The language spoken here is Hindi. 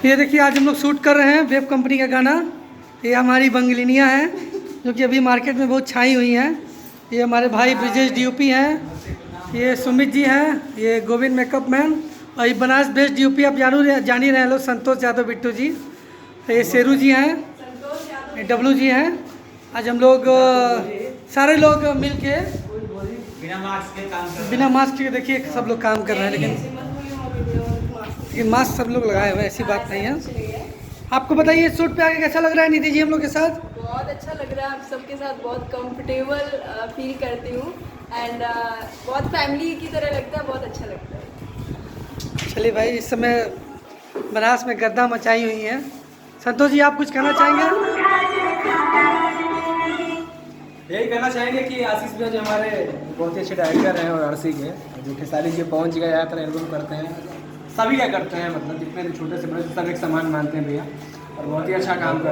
ये देखिए आज हम लोग शूट कर रहे हैं वेब कंपनी का गाना। ये हमारी बंगलिनियाँ हैं जो कि अभी मार्केट में बहुत छाई हुई हैं। ये हमारे भाई ब्रिजेश डीओपी हैं, ये सुमित जी हैं, ये गोविंद मेकअप मैन, और ये बनास बेस्ट डीओपी आप जान ही रहे हैं लोग, संतोष यादव बिट्टू जी। ये शेरू जी हैं, ये डब्लू जी हैं। आज हम लोग सारे लोग मिल के बिना मास्क के देखिए सब लोग काम कर रहे हैं, लेकिन मास्क सब लोग लगाए हुए हैं, ऐसी बात नहीं है। आपको बताइए शूट पे आके कैसा लग रहा है निधि जी हम लोग के साथ? बहुत अच्छा लग रहा है, आप सबके साथ बहुत कंफर्टेबल फील करती हूँ एंड बहुत फैमिली की तरह लगता है, बहुत अच्छा लगता है। चलिए भाई, इस समय बनारस में गर्दा मचाई हुई है। संतोष जी आप कुछ कहना चाहेंगे? यही कहना चाहेंगे कि आशीष भैया जो हमारे बहुत ही अच्छे डायरेक्टर हैं और आरसी के, जो खेसारी जी पवन जी का ज़्यादातर एल्बम करते हैं, सभी क्या करते हैं, मतलब जितने भी छोटे से बड़े सब एक समान मानते हैं भैया, और बहुत ही अच्छा काम करते हैं।